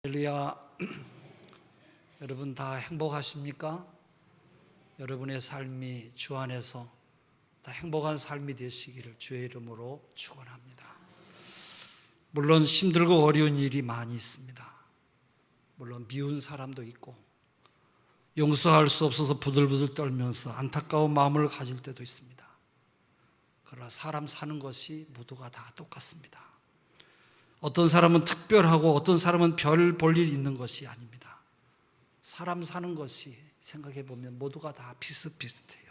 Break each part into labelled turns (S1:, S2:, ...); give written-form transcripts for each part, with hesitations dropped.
S1: 할렐루야. 여러분 다 행복하십니까? 여러분의 삶이 주 안에서 다 행복한 삶이 되시기를 주의 이름으로 축원합니다. 물론 힘들고 어려운 일이 많이 있습니다. 물론 미운 사람도 있고 용서할 수 없어서 부들부들 떨면서 안타까운 마음을 가질 때도 있습니다. 그러나 사람 사는 것이 모두가 다 똑같습니다. 어떤 사람은 특별하고 어떤 사람은 별 볼 일 있는 것이 아닙니다. 사람 사는 것이 생각해 보면 모두가 다 비슷비슷해요.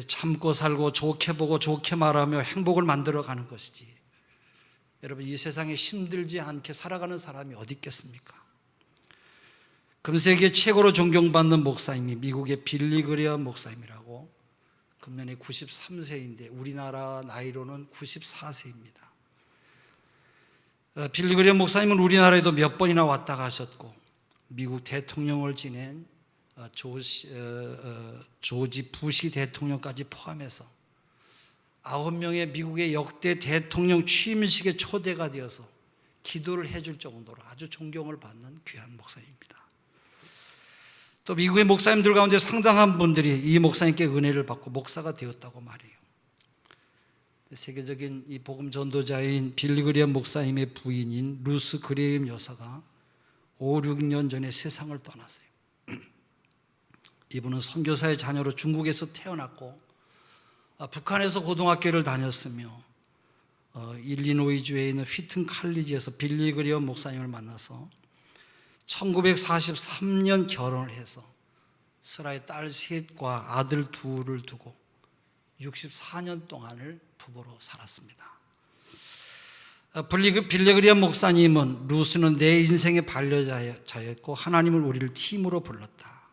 S1: 참고 살고 좋게 보고 좋게 말하며 행복을 만들어가는 것이지, 여러분 이 세상에 힘들지 않게 살아가는 사람이 어디 있겠습니까? 금세계 최고로 존경받는 목사님이 미국의 빌리 그레엄 목사님이라고, 금년에 93세인데 우리나라 나이로는 94세입니다. 빌리 그레엄 목사님은 우리나라에도 몇 번이나 왔다 가셨고 미국 대통령을 지낸 조지 부시 대통령까지 포함해서 9명의 미국의 역대 대통령 취임식에 초대가 되어서 기도를 해줄 정도로 아주 존경을 받는 귀한 목사님입니다. 또 미국의 목사님들 가운데 상당한 분들이 이 목사님께 은혜를 받고 목사가 되었다고 말해요. 세계적인 이 복음 전도자인 빌리 그레엄 목사님의 부인인 루스 그레엄 여사가 5, 6년 전에 세상을 떠났어요. 이분은 선교사의 자녀로 중국에서 태어났고 북한에서 고등학교를 다녔으며 일리노이주에 있는 휘튼 칼리지에서 빌리 그레엄 목사님을 만나서 1943년 결혼을 해서 슬하의 딸 셋과 아들 둘을 두고 64년 동안을 부부로 살았습니다. 빌리 그레엄 목사님은 루스는 내 인생의 반려자였고 하나님은 우리를 팀으로 불렀다.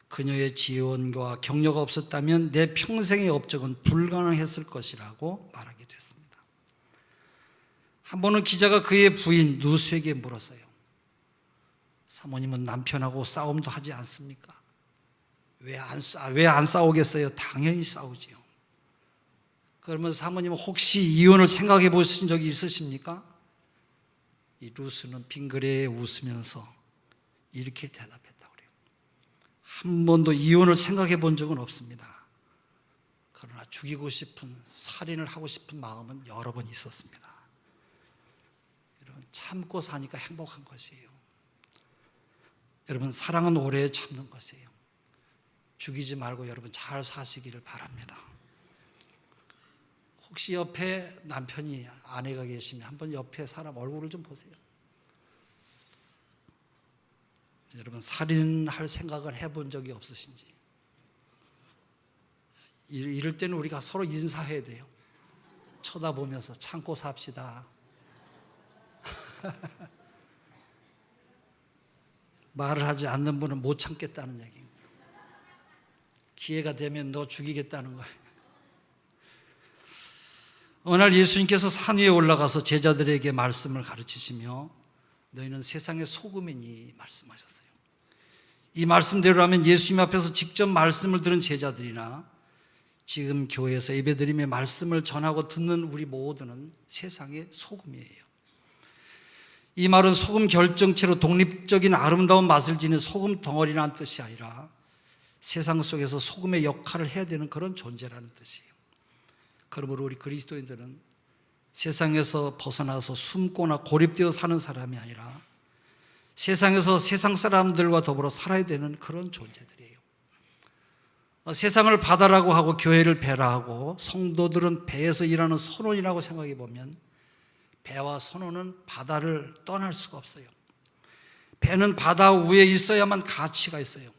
S1: 그녀의 지원과 격려가 없었다면 내 평생의 업적은 불가능했을 것이라고 말하게 됐습니다. 한 번은 기자가 그의 부인 루스에게 물었어요. 사모님은 남편하고 싸움도 하지 않습니까? 왜 안 싸우겠어요? 당연히 싸우지요. 그러면 사모님은 혹시 이혼을 생각해 보신 적이 있으십니까? 이 루스는 빙그레 웃으면서 이렇게 대답했다고 그래요. 한 번도 이혼을 생각해 본 적은 없습니다. 그러나 죽이고 싶은, 살인을 하고 싶은 마음은 여러 번 있었습니다. 여러분, 참고 사니까 행복한 것이에요. 여러분, 사랑은 오래 참는 것이에요. 죽이지 말고 여러분 잘 사시기를 바랍니다. 혹시 옆에 남편이, 아내가 계시면 한번 옆에 사람 얼굴을 좀 보세요. 여러분, 살인할 생각을 해본 적이 없으신지? 이럴 때는 우리가 서로 인사해야 돼요. 쳐다보면서 참고 삽시다. 말을 하지 않는 분은 못 참겠다는 얘기입니다. 기회가 되면 너 죽이겠다는 거예요. 어느 날 예수님께서 산 위에 올라가서 제자들에게 말씀을 가르치시며 너희는 세상의 소금이니 말씀하셨어요. 이 말씀대로라면 예수님 앞에서 직접 말씀을 들은 제자들이나 지금 교회에서 예배드림의 말씀을 전하고 듣는 우리 모두는 세상의 소금이에요. 이 말은 소금 결정체로 독립적인 아름다운 맛을 지닌 소금 덩어리라는 뜻이 아니라 세상 속에서 소금의 역할을 해야 되는 그런 존재라는 뜻이에요. 그러므로 우리 그리스도인들은 세상에서 벗어나서 숨거나 고립되어 사는 사람이 아니라 세상에서 세상 사람들과 더불어 살아야 되는 그런 존재들이에요. 세상을 바다라고 하고 교회를 배라 하고 성도들은 배에서 일하는 선원이라고 생각해 보면 배와 선원은 바다를 떠날 수가 없어요. 배는 바다 위에 있어야만 가치가 있어요.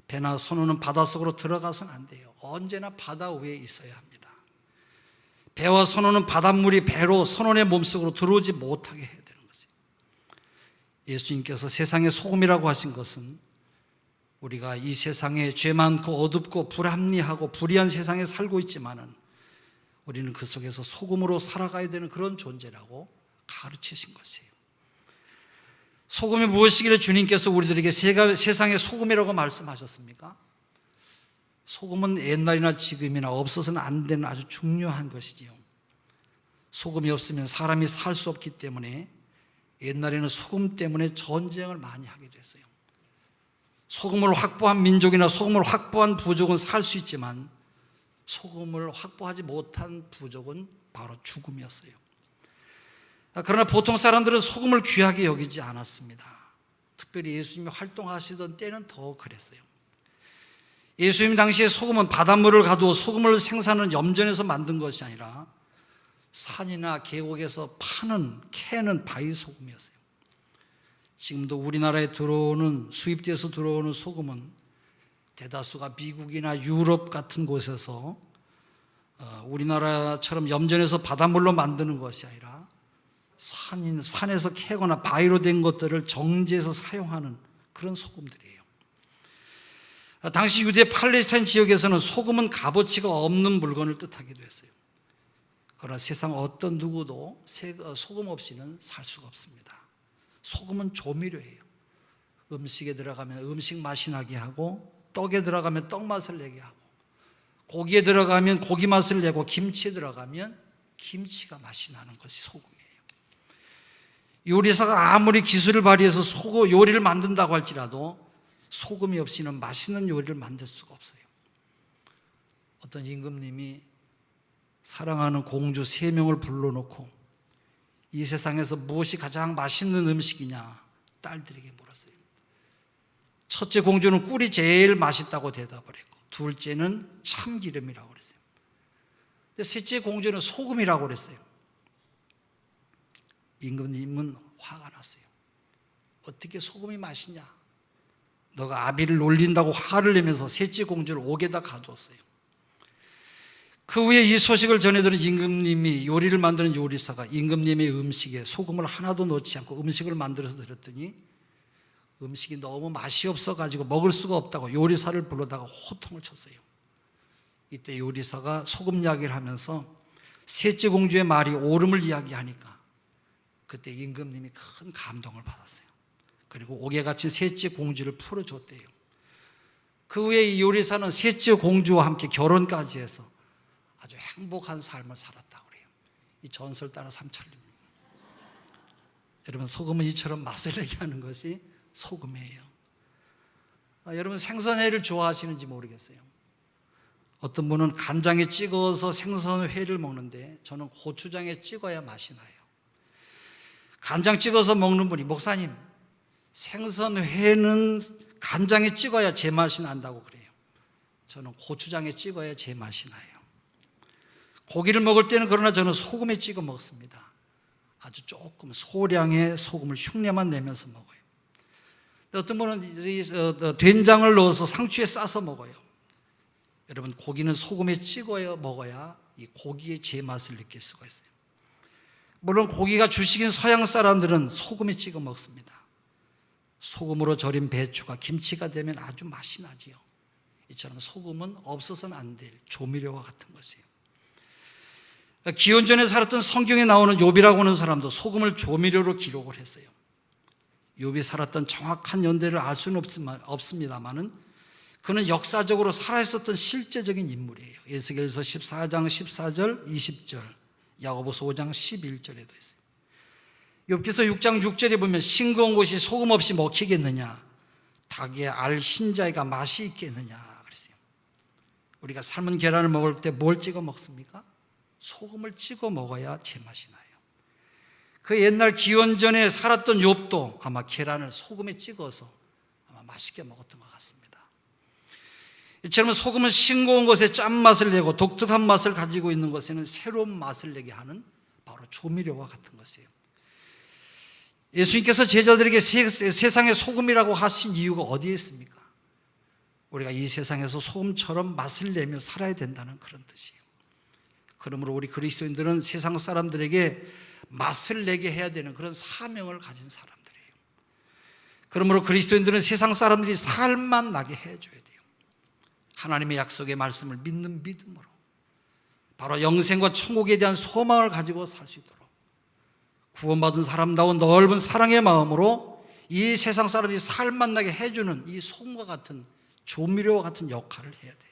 S1: 배나 선원은 바닷속으로 들어가서는 안 돼요. 언제나 바다 위에 있어야 합니다. 배와 선원은 바닷물이 배로 선원의 몸속으로 들어오지 못하게 해야 되는 거죠. 예수님께서 세상의 소금이라고 하신 것은 우리가 이 세상에 죄 많고 어둡고 불합리하고 불의한 세상에 살고 있지만은 우리는 그 속에서 소금으로 살아가야 되는 그런 존재라고 가르치신 것이에요. 소금이 무엇이기를 주님께서 우리들에게 세상의 소금이라고 말씀하셨습니까? 소금은 옛날이나 지금이나 없어서는 안 되는 아주 중요한 것이지요. 소금이 없으면 사람이 살 수 없기 때문에 옛날에는 소금 때문에 전쟁을 많이 하게 됐어요. 소금을 확보한 민족이나 소금을 확보한 부족은 살 수 있지만 소금을 확보하지 못한 부족은 바로 죽음이었어요. 그러나 보통 사람들은 소금을 귀하게 여기지 않았습니다. 특별히 예수님이 활동하시던 때는 더 그랬어요. 예수님 당시에 소금은 바닷물을 가두어 소금을 생산하는 염전에서 만든 것이 아니라 산이나 계곡에서 캐는 바위 소금이었어요. 지금도 우리나라에 수입돼서 들어오는 소금은 대다수가 미국이나 유럽 같은 곳에서 우리나라처럼 염전에서 바닷물로 만드는 것이 아니라 산에서 캐거나 바위로 된 것들을 정제해서 사용하는 그런 소금들이에요. 당시 유대 팔레스타인 지역에서는 소금은 값어치가 없는 물건을 뜻하기도 했어요. 그러나 세상 어떤 누구도 소금 없이는 살 수가 없습니다. 소금은 조미료예요. 음식에 들어가면 음식 맛이 나게 하고, 떡에 들어가면 떡 맛을 내게 하고, 고기에 들어가면 고기 맛을 내고, 김치에 들어가면 김치가 맛이 나는 것이 소금이에요. 요리사가 아무리 기술을 발휘해서 요리를 만든다고 할지라도 소금이 없이는 맛있는 요리를 만들 수가 없어요. 어떤 임금님이 사랑하는 공주 3명을 불러놓고 이 세상에서 무엇이 가장 맛있는 음식이냐 딸들에게 물었어요. 첫째 공주는 꿀이 제일 맛있다고 대답을 했고, 둘째는 참기름이라고 그랬어요. 근데 셋째 공주는 소금이라고 그랬어요. 임금님은 화가 났어요. 어떻게 소금이 맛있냐? 너가 아비를 놀린다고 화를 내면서 셋째 공주를 옥에다 가두었어요. 그 후에 이 소식을 전해들은 임금님이 요리를 만드는 요리사가 임금님의 음식에 소금을 하나도 넣지 않고 음식을 만들어서 드렸더니 음식이 너무 맛이 없어가지고 먹을 수가 없다고 요리사를 불러다가 호통을 쳤어요. 이때 요리사가 소금 이야기를 하면서 셋째 공주의 말이 옳음을 이야기하니까 그때 임금님이 큰 감동을 받았어요. 그리고 옥에 갇힌 셋째 공주를 풀어줬대요. 그 후에 이 요리사는 셋째 공주와 함께 결혼까지 해서 아주 행복한 삶을 살았다고 그래요. 이 전설 따라 삼천리입니다. 여러분, 소금은 이처럼 맛을 내게 하는 것이 소금이에요. 여러분, 생선회를 좋아하시는지 모르겠어요. 어떤 분은 간장에 찍어서 생선회를 먹는데 저는 고추장에 찍어야 맛이 나요. 간장 찍어서 먹는 분이 목사님, 생선회는 간장에 찍어야 제맛이 난다고 그래요. 저는 고추장에 찍어야 제맛이 나요. 고기를 먹을 때는 그러나 저는 소금에 찍어 먹습니다. 아주 조금 소량의 소금을 흉내만 내면서 먹어요. 어떤 분은 된장을 넣어서 상추에 싸서 먹어요. 여러분, 고기는 소금에 찍어 먹어야 이 고기의 제맛을 느낄 수가 있어요. 물론 고기가 주식인 서양 사람들은 소금에 찍어 먹습니다. 소금으로 절인 배추가 김치가 되면 아주 맛이 나지요. 이처럼 소금은 없어서는 안 될 조미료와 같은 것이에요. 기원전에 살았던 성경에 나오는 욥이라고 하는 사람도 소금을 조미료로 기록을 했어요. 욥이 살았던 정확한 연대를 알 수는 없습니다만은 그는 역사적으로 살아있었던 실제적인 인물이에요. 에스겔서 14장 14절 20절, 야고보서 5장 11절에도 있어요. 욥기서 6장 6절에 보면 싱거운 것이 소금 없이 먹히겠느냐, 닭의 알 흰자위가 맛이 있겠느냐 그랬어요. 우리가 삶은 계란을 먹을 때 뭘 찍어 먹습니까? 소금을 찍어 먹어야 제맛이 나요. 그 옛날 기원전에 살았던 욥도 아마 계란을 소금에 찍어서 아마 맛있게 먹었던 것 같습니다. 이처럼 소금은 싱거운 것에 짠맛을 내고 독특한 맛을 가지고 있는 것에는 새로운 맛을 내게 하는 바로 조미료와 같은 것이에요. 예수님께서 제자들에게 세상의 소금이라고 하신 이유가 어디에 있습니까? 우리가 이 세상에서 소금처럼 맛을 내며 살아야 된다는 그런 뜻이에요. 그러므로 우리 그리스도인들은 세상 사람들에게 맛을 내게 해야 되는 그런 사명을 가진 사람들이에요. 그러므로 그리스도인들은 세상 사람들이 살맛 나게 해줘야 돼요. 하나님의 약속의 말씀을 믿는 믿음으로 바로 영생과 천국에 대한 소망을 가지고 살 수 있도록 구원받은 사람다운 넓은 사랑의 마음으로 이 세상 사람이 살맛 나게 해주는 이 소금과 같은 조미료와 같은 역할을 해야 돼요.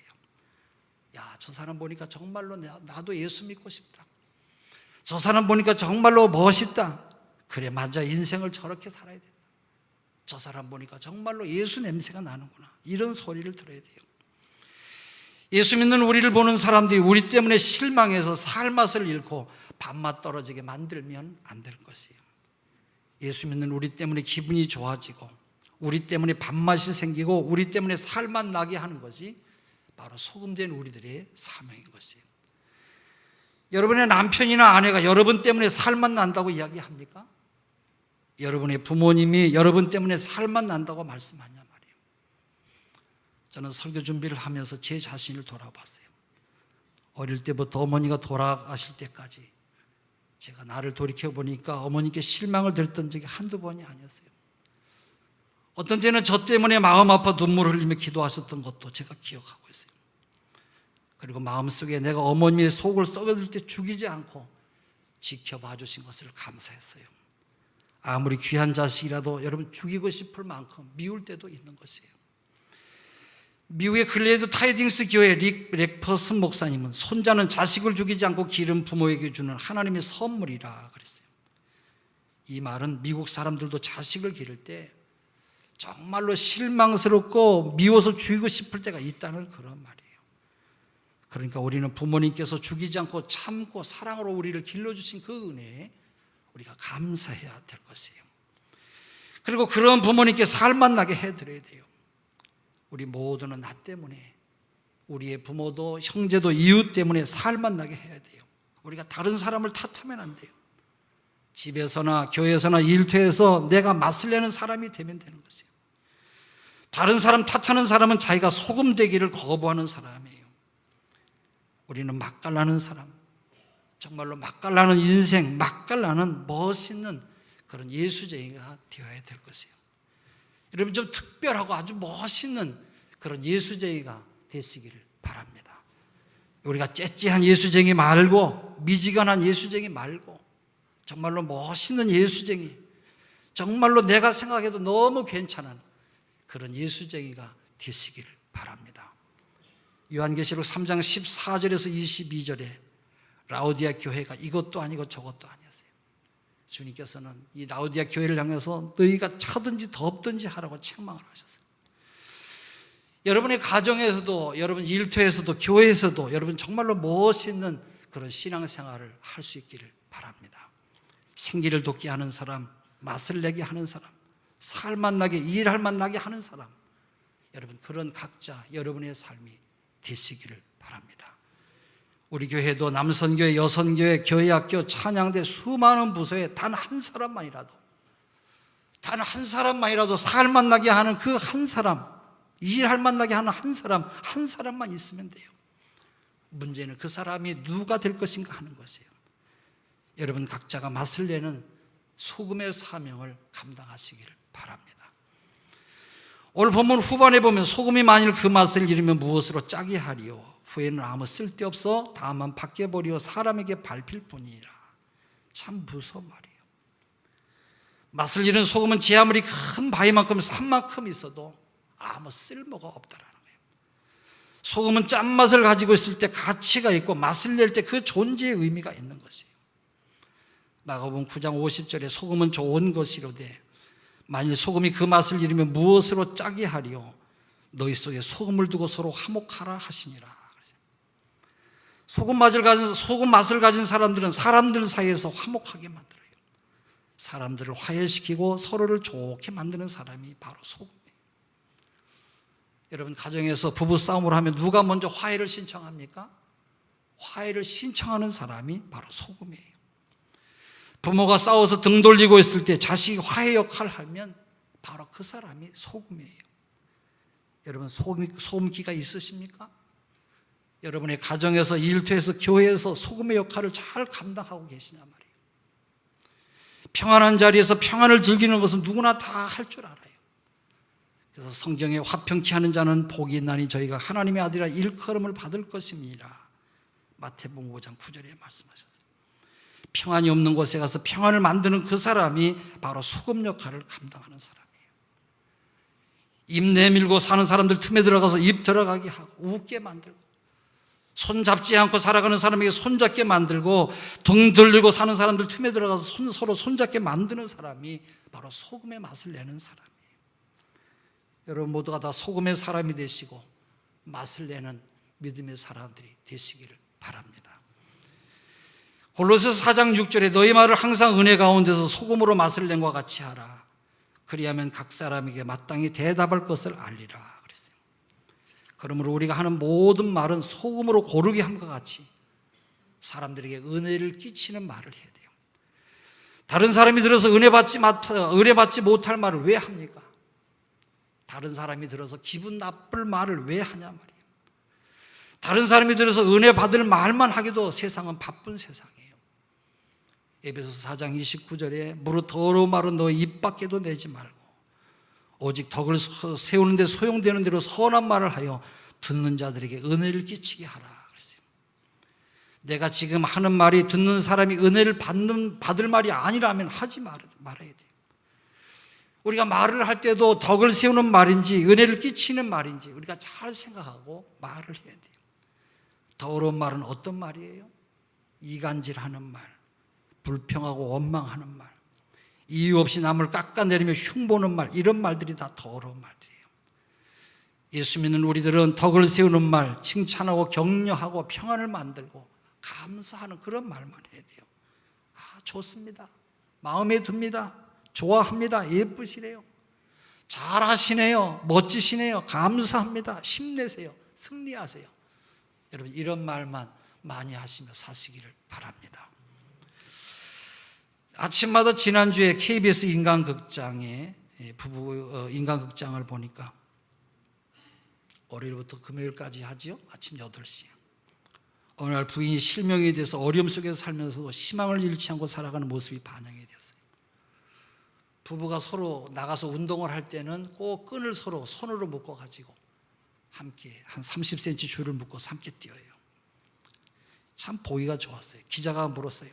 S1: 야, 저 사람 보니까 정말로 나도 예수 믿고 싶다. 저 사람 보니까 정말로 멋있다. 그래 맞아, 인생을 저렇게 살아야 된다. 저 사람 보니까 정말로 예수 냄새가 나는구나. 이런 소리를 들어야 돼요. 예수 믿는 우리를 보는 사람들이 우리 때문에 실망해서 살맛을 잃고 밥맛 떨어지게 만들면 안 될 것이에요. 예수 믿는 우리 때문에 기분이 좋아지고 우리 때문에 밥맛이 생기고 우리 때문에 살맛 나게 하는 것이 바로 소금된 우리들의 사명인 것이에요. 여러분의 남편이나 아내가 여러분 때문에 살맛 난다고 이야기합니까? 여러분의 부모님이 여러분 때문에 살맛 난다고 말씀하냐 말이에요. 저는 설교 준비를 하면서 제 자신을 돌아봤어요. 어릴 때부터 어머니가 돌아가실 때까지 제가 나를 돌이켜보니까 어머니께 실망을 드렸던 적이 한두 번이 아니었어요. 어떤 때는 저 때문에 마음 아파 눈물을 흘리며 기도하셨던 것도 제가 기억하고 있어요. 그리고 마음속에 내가 어머니의 속을 썩어들 때 죽이지 않고 지켜봐 주신 것을 감사했어요. 아무리 귀한 자식이라도 여러분 죽이고 싶을 만큼 미울 때도 있는 것이에요. 미국의 글레이드 타이딩스 교회 릭 렉퍼슨 목사님은 손자는 자식을 죽이지 않고 기른 부모에게 주는 하나님의 선물이라 그랬어요. 이 말은 미국 사람들도 자식을 기를 때 정말로 실망스럽고 미워서 죽이고 싶을 때가 있다는 그런 말이에요. 그러니까 우리는 부모님께서 죽이지 않고 참고 사랑으로 우리를 길러주신 그 은혜에 우리가 감사해야 될 것이에요. 그리고 그런 부모님께 살맛 나게 해드려야 돼요. 우리 모두는 나 때문에, 우리의 부모도 형제도 이웃 때문에 살맛 나게 해야 돼요. 우리가 다른 사람을 탓하면 안 돼요. 집에서나 교회에서나 일터에서 내가 맞설 내는 사람이 되면 되는 것이에요. 다른 사람 탓하는 사람은 자기가 소금 되기를 거부하는 사람이에요. 우리는 맛깔나는 사람, 정말로 맛깔나는 인생, 맛깔나는 멋있는 그런 예수쟁이가 되어야 될 것이에요. 여러분 좀 특별하고 아주 멋있는 그런 예수쟁이가 되시기를 바랍니다. 우리가 째째한 예수쟁이 말고, 미지근한 예수쟁이 말고 정말로 멋있는 예수쟁이, 정말로 내가 생각해도 너무 괜찮은 그런 예수쟁이가 되시기를 바랍니다. 요한계시록 3장 14절에서 22절에 라오디아 교회가 이것도 아니고 저것도 아니었어요. 주님께서는 이 라오디아 교회를 향해서 너희가 차든지 덥든지 하라고 책망을 하셨어요. 여러분의 가정에서도, 여러분 일터에서도, 교회에서도 여러분 정말로 멋있는 그런 신앙생활을 할 수 있기를 바랍니다. 생기를 돋게 하는 사람, 맛을 내게 하는 사람, 살맛 나게, 일할 맛 나게 하는 사람, 여러분 그런 각자 여러분의 삶이 되시기를 바랍니다. 우리 교회도 남선교회, 여선교회, 교회학교, 찬양대 수많은 부서에 단 한 사람만이라도 살맛 나게 하는 그 한 사람, 일할 맛 나게 하는 한 사람만 있으면 돼요. 문제는 그 사람이 누가 될 것인가 하는 것이에요. 여러분 각자가 맛을 내는 소금의 사명을 감당하시기를 바랍니다. 오늘 본문 후반에 보면 소금이 만일 그 맛을 잃으면 무엇으로 짜게 하리요? 후에는 아무 쓸데없어 다만 밖에 버리어 사람에게 밟힐 뿐이라. 참 무서운 말이에요. 맛을 잃은 소금은 제 아무리 큰 바위만큼 산만큼 있어도 아무 쓸모가 없다라는 거예요. 소금은 짠맛을 가지고 있을 때 가치가 있고 맛을 낼 때 그 존재의 의미가 있는 것이에요. 마가복음 9장 50절에 소금은 좋은 것이로되 만일 소금이 그 맛을 잃으면 무엇으로 짜게 하리요? 너희 속에 소금을 두고 서로 화목하라 하시니라. 소금 맛을 가진 사람들은 사람들 사이에서 화목하게 만들어요. 사람들을 화해시키고 서로를 좋게 만드는 사람이 바로 소금이에요. 여러분 가정에서 부부 싸움을 하면 누가 먼저 화해를 신청합니까? 화해를 신청하는 사람이 바로 소금이에요. 부모가 싸워서 등 돌리고 있을 때 자식이 화해 역할을 하면 바로 그 사람이 소금이에요. 여러분 소금기가 있으십니까? 여러분의 가정에서, 일터에서, 교회에서 소금의 역할을 잘 감당하고 계시냐 말이에요. 평안한 자리에서 평안을 즐기는 것은 누구나 다 할 줄 알아요. 그래서 성경에 화평케 하는 자는 복이 있나니 저희가 하나님의 아들이라 일컬음을 받을 것입니다. 마태복음 5장 9절에 말씀하셨어요. 평안이 없는 곳에 가서 평안을 만드는 그 사람이 바로 소금 역할을 감당하는 사람이에요. 입 내밀고 사는 사람들 틈에 들어가서 입 들어가게 하고 웃게 만들고 손잡지 않고 살아가는 사람에게 손잡게 만들고 등 들고 사는 사람들 틈에 들어가서 서로 손잡게 만드는 사람이 바로 소금의 맛을 내는 사람이에요. 여러분 모두가 다 소금의 사람이 되시고 맛을 내는 믿음의 사람들이 되시기를 바랍니다. 골로새서 4장 6절에 너희 말을 항상 은혜 가운데서 소금으로 맛을 낸 것 같이 하라. 그리하면 각 사람에게 마땅히 대답할 것을 알리라 그랬어요. 그러므로 우리가 하는 모든 말은 소금으로 고르게 함과 같이 사람들에게 은혜를 끼치는 말을 해야 돼요. 다른 사람이 들어서 은혜 받지 못할 말을 왜 합니까? 다른 사람이 들어서 기분 나쁠 말을 왜 하냐 말이에요. 다른 사람이 들어서 은혜 받을 말만 하기도 세상은 바쁜 세상이에요. 에베소서 4장 29절에 무릇 더러운 말은 너 입 밖에도 내지 말고 오직 덕을 세우는 데 소용되는 대로 선한 말을 하여 듣는 자들에게 은혜를 끼치게 하라 그랬어요. 내가 지금 하는 말이 듣는 사람이 은혜를 받을 말이 아니라면 하지 말아야 돼요. 우리가 말을 할 때도 덕을 세우는 말인지 은혜를 끼치는 말인지 우리가 잘 생각하고 말을 해야 돼요. 더러운 말은 어떤 말이에요? 이간질하는 말, 불평하고 원망하는 말, 이유 없이 남을 깎아내리며 흉보는 말, 이런 말들이 다 더러운 말들이에요. 예수 믿는 우리들은 덕을 세우는 말, 칭찬하고 격려하고 평안을 만들고 감사하는 그런 말만 해야 돼요. 좋습니다. 마음에 듭니다. 좋아합니다. 예쁘시네요. 잘하시네요. 멋지시네요. 감사합니다. 힘내세요. 승리하세요. 여러분 이런 말만 많이 하시며 사시기를 바랍니다. 아침마다 지난주에 KBS 인간극장에 부부 인간극장을 보니까 월요일부터 금요일까지 하지요. 아침 8시에. 어느 날 부인이 실명이 돼서 어려움 속에서 살면서도 희망을 잃지 않고 살아가는 모습이 반영이 되었어요. 부부가 서로 나가서 운동을 할 때는 꼭 끈을 서로 손으로 묶어가지고 함께 한 30cm 줄을 묶어서 함께 뛰어요. 참 보기가 좋았어요. 기자가 물었어요.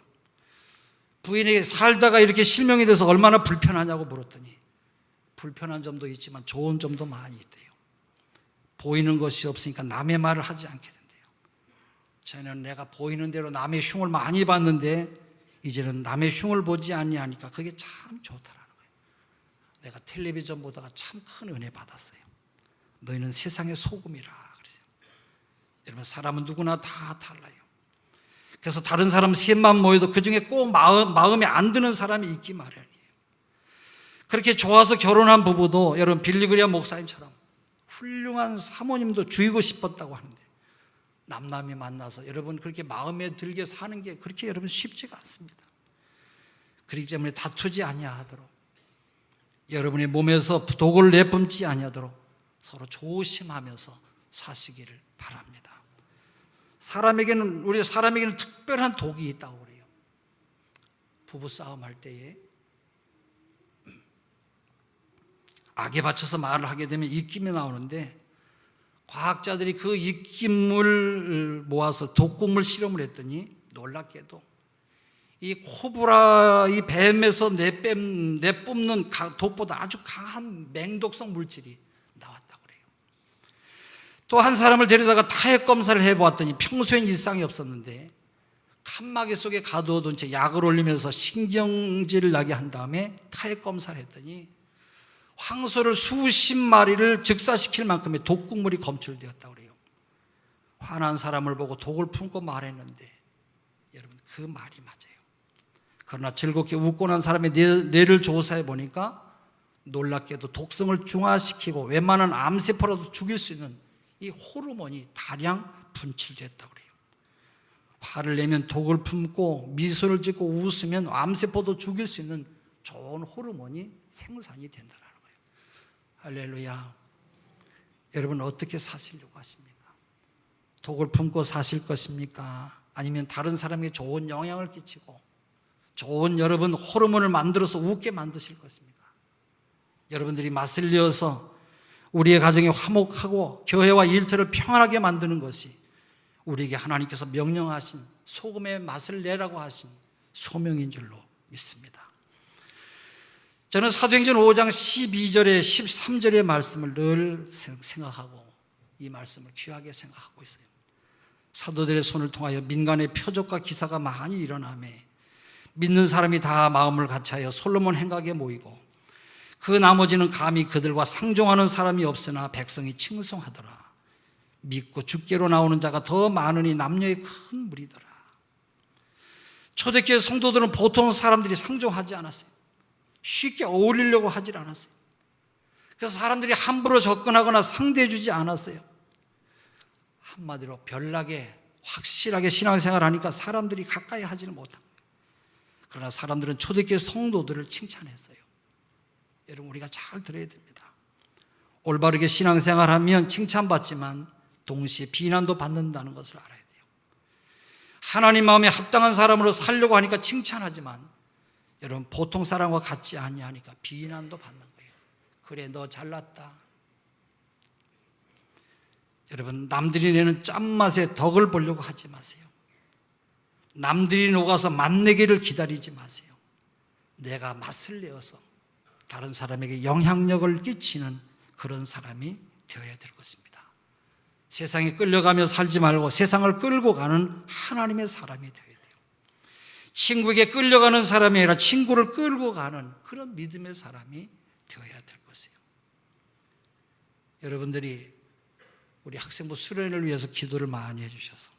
S1: 부인에게 살다가 이렇게 실명이 돼서 얼마나 불편하냐고 물었더니 불편한 점도 있지만 좋은 점도 많이 있대요. 보이는 것이 없으니까 남의 말을 하지 않게 된대요. 저는 내가 보이는 대로 남의 흉을 많이 봤는데 이제는 남의 흉을 보지 아니하니까 그게 참 좋더라는 거예요. 내가 텔레비전 보다가 참 큰 은혜 받았어요. 너희는 세상의 소금이라 그러세요. 여러분 사람은 누구나 다 달라요. 그래서 다른 사람 셋만 모여도 그중에 꼭 마음에 안 드는 사람이 있기 마련이에요. 그렇게 좋아서 결혼한 부부도 여러분 빌리그리아 목사님처럼 훌륭한 사모님도 죽이고 싶었다고 하는데 남남이 만나서 여러분 그렇게 마음에 들게 사는 게 그렇게 여러분 쉽지가 않습니다. 그렇기 때문에 다투지 아니하도록 여러분의 몸에서 독을 내뿜지 아니하도록 서로 조심하면서 사시기를 바랍니다. 우리 사람에게는 특별한 독이 있다고 그래요. 부부싸움 할 때에 악에 받쳐서 말을 하게 되면 입김이 나오는데 과학자들이 그 입김을 모아서 독극물 실험을 했더니 놀랍게도 이 코브라 이 뱀에서 내뿜는 독보다 아주 강한 맹독성 물질이 나왔다고 그래요. 또 한 사람을 데려다가 타액 검사를 해보았더니 평소엔 이상이 없었는데 칸막이 속에 가두어둔 채 약을 올리면서 신경질을 나게 한 다음에 타액 검사를 했더니 황소를 수십 마리를 즉사시킬 만큼의 독극물이 검출되었다고 그래요. 화난 사람을 보고 독을 품고 말했는데 여러분 그 말이 맞아요. 그러나 즐겁게 웃고 난 사람의 뇌를 조사해 보니까 놀랍게도 독성을 중화시키고 웬만한 암세포라도 죽일 수 있는 이 호르몬이 다량 분출됐다고 그래요. 화를 내면 독을 품고 미소를 짓고 웃으면 암세포도 죽일 수 있는 좋은 호르몬이 생산이 된다는 거예요. 할렐루야. 여러분 어떻게 사시려고 하십니까? 독을 품고 사실 것입니까? 아니면 다른 사람에게 좋은 영향을 끼치고 좋은 여러분 호르몬을 만들어서 웃게 만드실 것입니까? 여러분들이 맛을 내어서 우리의 가정이 화목하고 교회와 일터를 평안하게 만드는 것이 우리에게 하나님께서 명령하신 소금의 맛을 내라고 하신 소명인 줄로 믿습니다. 저는 사도행전 5장 12절에 13절의 말씀을 늘 생각하고 이 말씀을 귀하게 생각하고 있어요. 사도들의 손을 통하여 민간의 표적과 기사가 많이 일어나매 믿는 사람이 다 마음을 같이하여 솔로몬 행각에 모이고 그 나머지는 감히 그들과 상종하는 사람이 없으나 백성이 칭송하더라. 믿고 주께로 나오는 자가 더 많으니 남녀의 큰 무리더라. 초대교회 성도들은 보통 사람들이 상종하지 않았어요. 쉽게 어울리려고 하질 않았어요. 그래서 사람들이 함부로 접근하거나 상대해주지 않았어요. 한마디로 별나게 확실하게 신앙생활을 하니까 사람들이 가까이 하지를 못한 거예요. 그러나 사람들은 초대교회 성도들을 칭찬했어요. 여러분, 우리가 잘 들어야 됩니다. 올바르게 신앙생활하면 칭찬받지만 동시에 비난도 받는다는 것을 알아야 돼요. 하나님 마음에 합당한 사람으로 살려고 하니까 칭찬하지만 여러분, 보통 사람과 같지 아니하니까 비난도 받는 거예요. 그래, 너 잘났다. 여러분, 남들이 내는 짠맛에 덕을 보려고 하지 마세요. 남들이 녹아서 맛내기를 기다리지 마세요. 내가 맛을 내어서 다른 사람에게 영향력을 끼치는 그런 사람이 되어야 될 것입니다. 세상에 끌려가며 살지 말고 세상을 끌고 가는 하나님의 사람이 되어야 돼요. 친구에게 끌려가는 사람이 아니라 친구를 끌고 가는 그런 믿음의 사람이 되어야 될 것이에요. 여러분들이 우리 학생부 수련회를 위해서 기도를 많이 해주셔서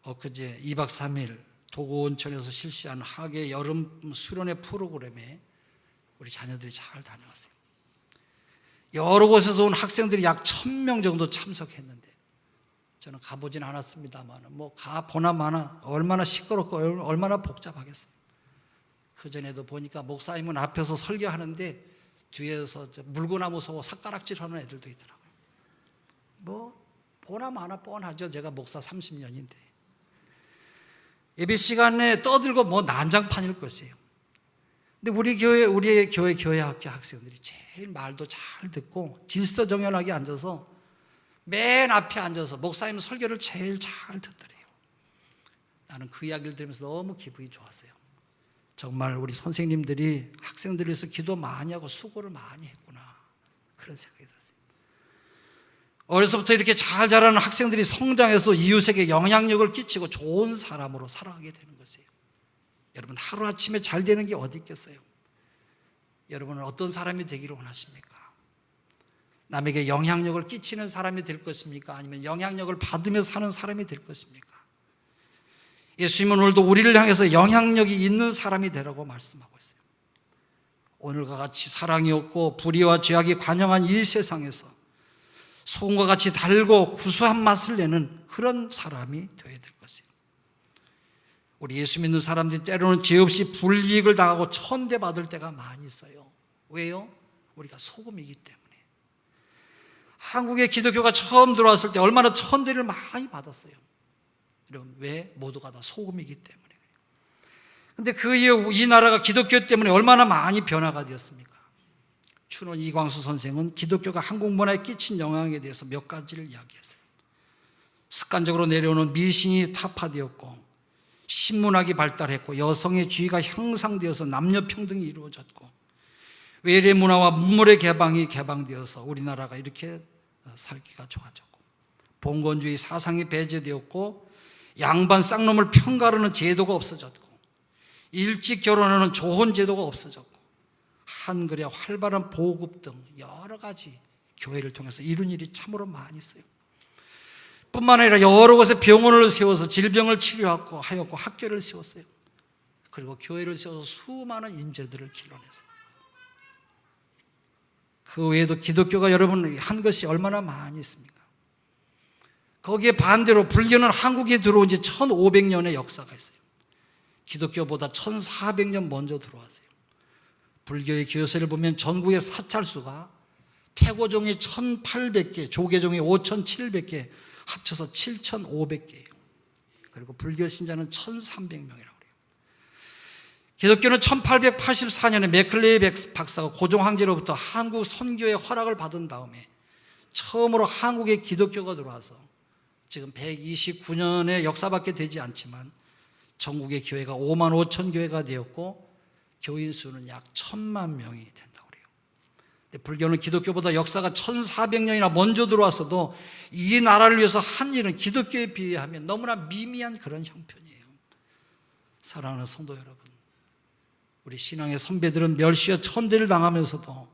S1: 엊그제 2박 3일 도고온천에서 실시한 학예 여름 수련회 프로그램에 우리 자녀들이 잘 다녀왔어요. 여러 곳에서 온 학생들이 약 1000명 정도 참석했는데 저는 가보진 않았습니다만 뭐 가보나 마나 얼마나 시끄럽고 얼마나 복잡하겠어요. 그전에도 보니까 목사님은 앞에서 설교하는데 뒤에서 물구나무 서고 삿가락질하는 애들도 있더라고요. 뭐 보나 마나 뻔하죠. 제가 목사 30년인데 예배 시간에 떠들고 뭐 난장판일 것이에요. 근데 우리의 교회 학교 학생들이 제일 말도 잘 듣고 질서정연하게 앉아서 맨 앞에 앉아서 목사님 설교를 제일 잘 듣더래요. 나는 그 이야기를 들으면서 너무 기분이 좋았어요. 정말 우리 선생님들이 학생들을 위해서 기도 많이 하고 수고를 많이 했구나, 그런 생각이 들었어요. 어려서부터 이렇게 잘 자라는 학생들이 성장해서 이웃에게 영향력을 끼치고 좋은 사람으로 살아가게 되는 것이에요. 여러분, 하루아침에 잘 되는 게 어디 있겠어요? 여러분은 어떤 사람이 되기를 원하십니까? 남에게 영향력을 끼치는 사람이 될 것입니까? 아니면 영향력을 받으며 사는 사람이 될 것입니까? 예수님은 오늘도 우리를 향해서 영향력이 있는 사람이 되라고 말씀하고 있어요. 오늘과 같이 사랑이 없고 불의와 죄악이 관영한 이 세상에서 소금과 같이 달고 구수한 맛을 내는 그런 사람이 되어야 될 것이에요. 우리 예수 믿는 사람들이 때로는 죄 없이 불이익을 당하고 천대받을 때가 많이 있어요. 왜요? 우리가 소금이기 때문에. 한국에 기독교가 처음 들어왔을 때 얼마나 천대를 많이 받았어요. 여러분, 왜? 모두가 다 소금이기 때문에. 그런데 그 이후 이 나라가 기독교 때문에 얼마나 많이 변화가 되었습니까? 춘원 이광수 선생은 기독교가 한국 문화에 끼친 영향에 대해서 몇 가지를 이야기했어요. 습관적으로 내려오는 미신이 타파되었고, 신문학이 발달했고, 여성의 지위가 향상되어서 남녀평등이 이루어졌고, 외래 문화와 문물의 개방되어서 우리나라가 이렇게 살기가 좋아졌고, 봉건주의 사상이 배제되었고, 양반 쌍놈을 편가르는 제도가 없어졌고, 일찍 결혼하는 조혼 제도가 없어졌고, 한글의 활발한 보급 등 여러 가지 교회를 통해서 이룬 일이 참으로 많이 있어요. 뿐만 아니라 여러 곳에 병원을 세워서 질병을 치료하고 하였고, 학교를 세웠어요. 그리고 교회를 세워서 수많은 인재들을 길러냈어요. 그 외에도 기독교가 여러분 한 것이 얼마나 많이 있습니까? 거기에 반대로 불교는 한국에 들어온 지 1500년의 역사가 있어요. 기독교보다 1400년 먼저 들어왔어요. 불교의 교세를 보면 전국의 사찰수가 태고종이 1800개, 조계종이 5700개, 합쳐서 7500개예요. 그리고 불교 신자는 1300명이라고 그래요. 기독교는 1884년에 맥클레이 박사가 고종 황제로부터 한국 선교의 허락을 받은 다음에 처음으로 한국에 기독교가 들어와서 지금 129년의 역사밖에 되지 않지만 전국의 교회가 5만 5천 교회가 되었고 교인 수는 약 1000만 명이 된다고 그래요. 불교는 기독교보다 역사가 1400년이나 먼저 들어왔어도 이 나라를 위해서 한 일은 기독교에 비하면 너무나 미미한 그런 형편이에요. 사랑하는 성도 여러분, 우리 신앙의 선배들은 멸시와 천대를 당하면서도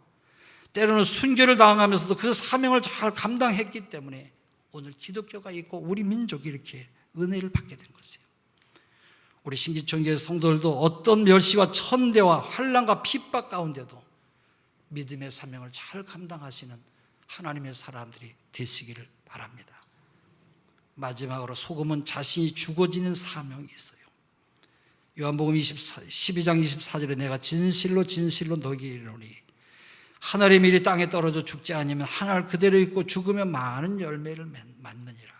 S1: 때로는 순교를 당하면서도 그 사명을 잘 감당했기 때문에 오늘 기독교가 있고 우리 민족이 이렇게 은혜를 받게 된 것이에요. 우리 신기천교회 성도들도 어떤 멸시와 천대와 환난과 핍박 가운데도 믿음의 사명을 잘 감당하시는 하나님의 사람들이 되시기를 바랍니다. 마지막으로 소금은 자신이 죽어지는 사명이 있어요. 요한복음 12장 24절에 내가 진실로 진실로 너희에게 이르노니 하늘의 밀이 땅에 떨어져 죽지 않으면 하늘 그대로 있고 죽으면 많은 열매를 맺느니라.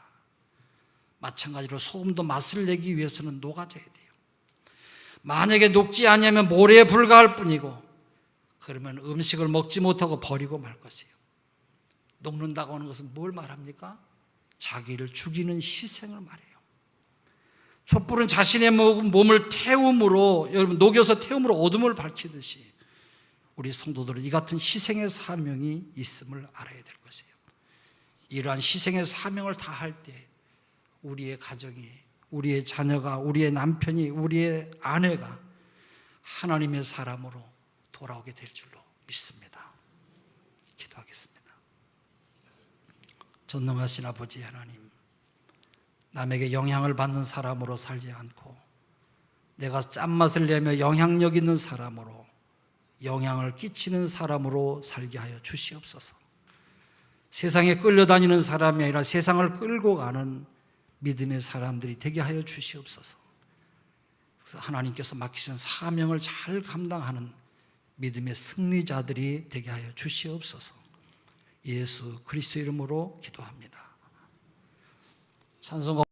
S1: 마찬가지로 소금도 맛을 내기 위해서는 녹아져야 돼요. 만약에 녹지 않으면 모래에 불과할 뿐이고 그러면 음식을 먹지 못하고 버리고 말 것이에요. 녹는다고 하는 것은 뭘 말합니까? 자기를 죽이는 희생을 말해요. 촛불은 자신의 몸을 태움으로, 여러분 녹여서 태움으로 어둠을 밝히듯이 우리 성도들은 이 같은 희생의 사명이 있음을 알아야 될 것이에요. 이러한 희생의 사명을 다할 때 우리의 가정이, 우리의 자녀가, 우리의 남편이, 우리의 아내가 하나님의 사람으로 돌아오게 될 줄로 믿습니다. 기도하겠습니다. 전능하신 아버지 하나님, 남에게 영향을 받는 사람으로 살지 않고 내가 짠맛을 내며 영향력 있는 사람으로, 영향을 끼치는 사람으로 살게 하여 주시옵소서. 세상에 끌려다니는 사람이 아니라 세상을 끌고 가는 믿음의 사람들이 되게 하여 주시옵소서. 그래서 하나님께서 맡기신 사명을 잘 감당하는 믿음의 승리자들이 되게 하여 주시옵소서. 예수 그리스도 이름으로 기도합니다. 찬송